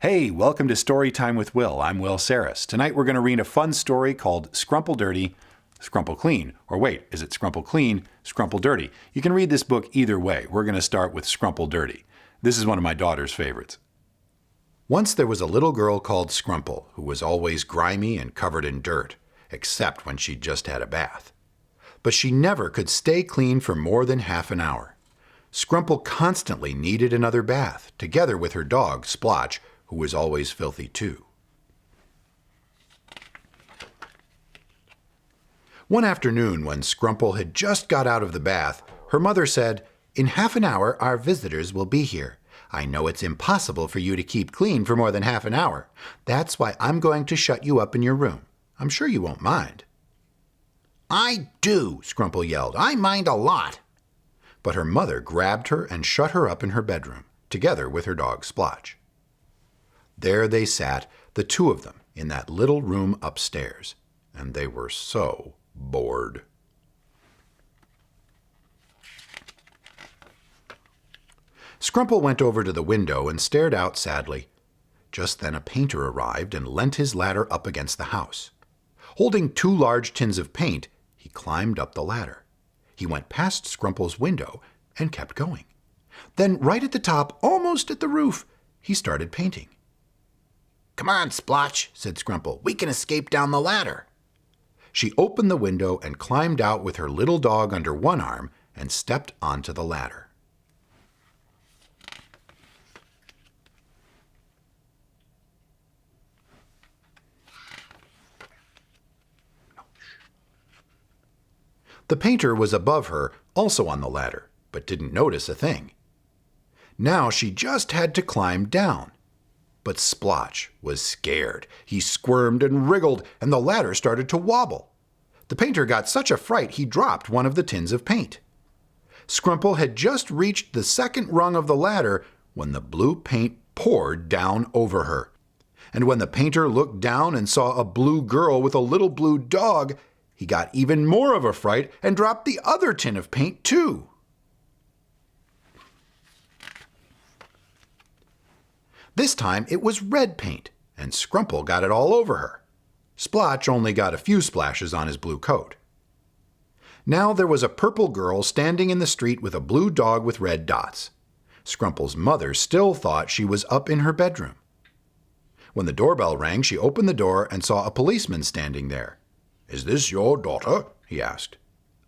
Hey, welcome to Storytime with Will. I'm Will Sarris. Tonight we're going to read a fun story called Scrumple Dirty, Scrumple Clean. Or wait, is it Scrumple Clean, Scrumple Dirty? You can read this book either way. We're going to start with Scrumple Dirty. This is one of my daughter's favorites. Once there was a little girl called Scrumple who was always grimy and covered in dirt, except when she'd just had a bath. But she never could stay clean for more than half an hour. Scrumple constantly needed another bath, together with her dog, Splotch, who was always filthy too. One afternoon, when Scrumple had just got out of the bath, her mother said, "In half an hour, our visitors will be here. I know it's impossible for you to keep clean for more than half an hour. That's why I'm going to shut you up in your room. I'm sure you won't mind." "I do," Scrumple yelled. "I mind a lot." But her mother grabbed her and shut her up in her bedroom, together with her dog Splotch. There they sat, the two of them, in that little room upstairs, and they were so bored. Scrumple went over to the window and stared out sadly. Just then a painter arrived and leant his ladder up against the house. Holding two large tins of paint, he climbed up the ladder. He went past Scrumple's window and kept going. Then right at the top, almost at the roof, he started painting. "Come on, Splotch," said Scrumple. "We can escape down the ladder." She opened the window and climbed out with her little dog under one arm and stepped onto the ladder. The painter was above her, also on the ladder, but didn't notice a thing. Now she just had to climb down. But Splotch was scared. He squirmed and wriggled, and the ladder started to wobble. The painter got such a fright he dropped one of the tins of paint. Scrumple had just reached the second rung of the ladder when the blue paint poured down over her. And when the painter looked down and saw a blue girl with a little blue dog, he got even more of a fright and dropped the other tin of paint too. This time it was red paint, and Scrumple got it all over her. Splotch only got a few splashes on his blue coat. Now there was a purple girl standing in the street with a blue dog with red dots. Scrumple's mother still thought she was up in her bedroom. When the doorbell rang, she opened the door and saw a policeman standing there. "Is this your daughter?" he asked.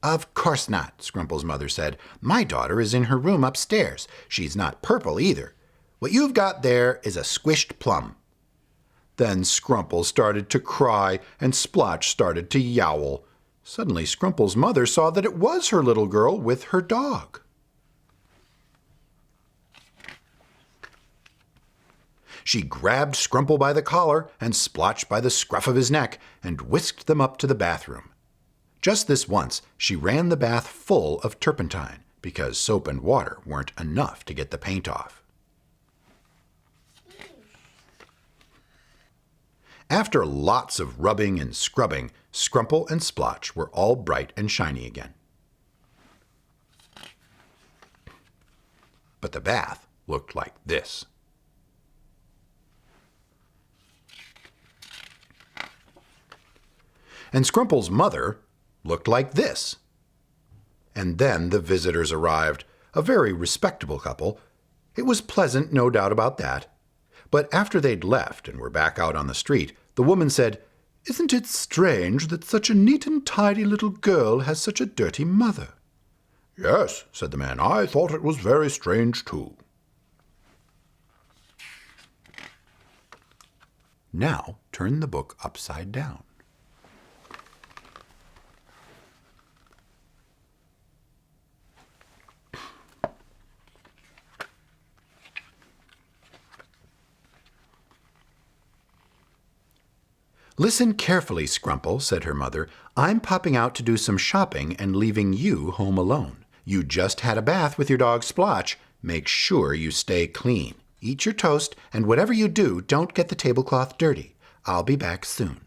"Of course not," Scrumple's mother said. "My daughter is in her room upstairs. She's not purple either. What you've got there is a squished plum." Then Scrumple started to cry, and Splotch started to yowl. Suddenly Scrumple's mother saw that it was her little girl with her dog. She grabbed Scrumple by the collar and Splotch by the scruff of his neck and whisked them up to the bathroom. Just this once, she ran the bath full of turpentine, because soap and water weren't enough to get the paint off. After lots of rubbing and scrubbing, Scrumple and Splotch were all bright and shiny again. But the bath looked like this. And Scrumple's mother looked like this. And then the visitors arrived, a very respectable couple. It was pleasant, no doubt about that. But after they'd left and were back out on the street, the woman said, "Isn't it strange that such a neat and tidy little girl has such a dirty mother?" "Yes," said the man, "I thought it was very strange too." Now turn the book upside down. "Listen carefully, Scrumple," said her mother. "I'm popping out to do some shopping and leaving you home alone. You just had a bath with your dog Splotch. Make sure you stay clean. Eat your toast, and whatever you do, don't get the tablecloth dirty. I'll be back soon."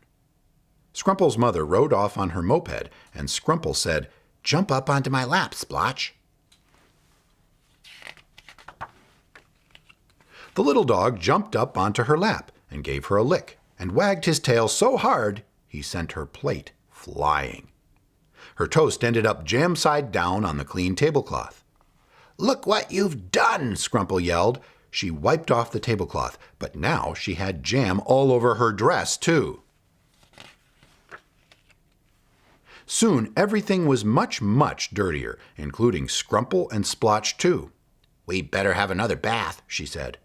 Scrumple's mother rode off on her moped, and Scrumple said, "Jump up onto my lap, Splotch." The little dog jumped up onto her lap and gave her a lick and wagged his tail so hard he sent her plate flying. Her toast ended up jam side down on the clean tablecloth. "Look what you've done!" Scrumple yelled. She wiped off the tablecloth, but now she had jam all over her dress, too. Soon everything was much, much dirtier, including Scrumple and Splotch, too. "We'd better have another bath," she said.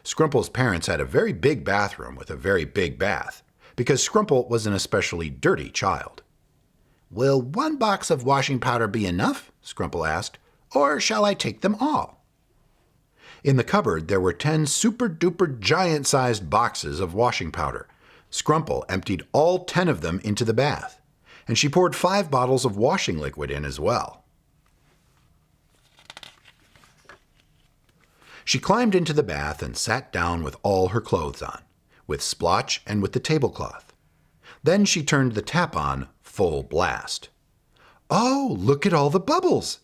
Scrumple's parents had a very big bathroom with a very big bath, because Scrumple was an especially dirty child. "Will one box of washing powder be enough?" Scrumple asked, "or shall I take them all?" In the cupboard there were 10 super-duper giant-sized boxes of washing powder. Scrumple emptied all 10 of them into the bath, and she poured 5 bottles of washing liquid in as well. She climbed into the bath and sat down with all her clothes on, with Splotch and with the tablecloth. Then she turned the tap on full blast. Oh, look at all the bubbles!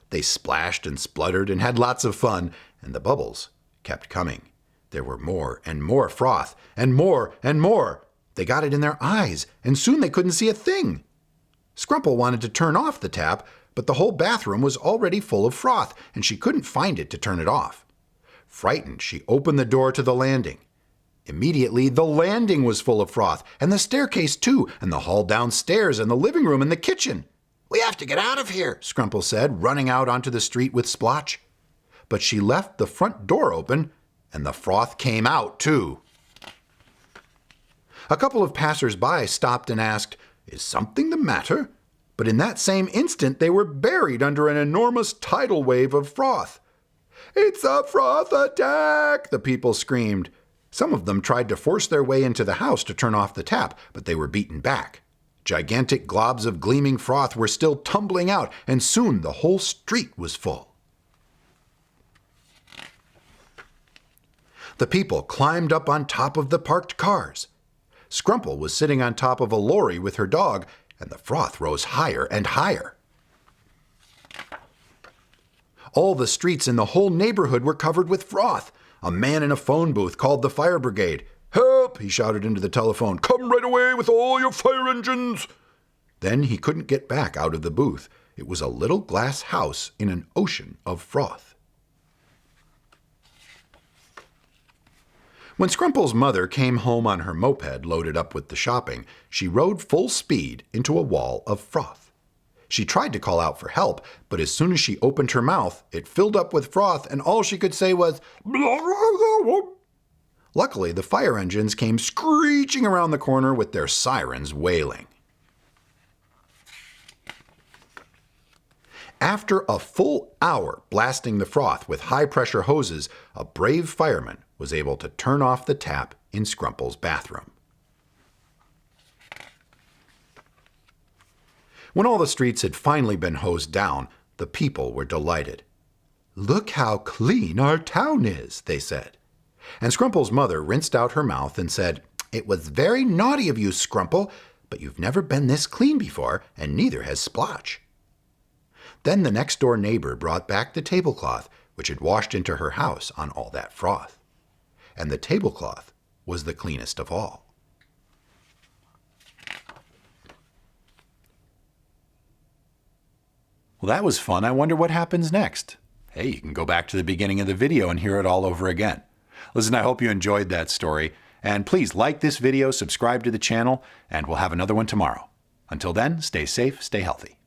They splashed and spluttered and had lots of fun, and the bubbles kept coming. There were more and more froth, and more and more. They got it in their eyes, and soon they couldn't see a thing. Scrumple wanted to turn off the tap, but the whole bathroom was already full of froth, and she couldn't find it to turn it off. Frightened, she opened the door to the landing. Immediately, the landing was full of froth, and the staircase too, and the hall downstairs, and the living room, and the kitchen. "We have to get out of here," Scrumple said, running out onto the street with Splotch. But she left the front door open, and the froth came out too. A couple of passers-by stopped and asked, "Is something the matter?" But in that same instant they were buried under an enormous tidal wave of froth. "It's a froth attack!" the people screamed. Some of them tried to force their way into the house to turn off the tap, but they were beaten back. Gigantic globs of gleaming froth were still tumbling out, and soon the whole street was full. The people climbed up on top of the parked cars. Scrumple was sitting on top of a lorry with her dog, and the froth rose higher and higher. All the streets in the whole neighborhood were covered with froth. A man in a phone booth called the fire brigade. "Help!" he shouted into the telephone. "Come right away with all your fire engines!" Then he couldn't get back out of the booth. It was a little glass house in an ocean of froth. When Scrumple's mother came home on her moped loaded up with the shopping, she rode full speed into a wall of froth. She tried to call out for help, but as soon as she opened her mouth, it filled up with froth, and all she could say was, "Blah, blah, blah." Luckily, the fire engines came screeching around the corner with their sirens wailing. After a full hour blasting the froth with high-pressure hoses, a brave fireman was able to turn off the tap in Scrumple's bathroom. When all the streets had finally been hosed down, the people were delighted. "Look how clean our town is," they said. And Scrumple's mother rinsed out her mouth and said, "It was very naughty of you, Scrumple, but you've never been this clean before, and neither has Splotch." Then the next-door neighbor brought back the tablecloth, which had washed into her house on all that froth. And the tablecloth was the cleanest of all. Well, that was fun. I wonder what happens next. Hey, you can go back to the beginning of the video and hear it all over again. Listen, I hope you enjoyed that story. And please like this video, subscribe to the channel, and we'll have another one tomorrow. Until then, stay safe, stay healthy.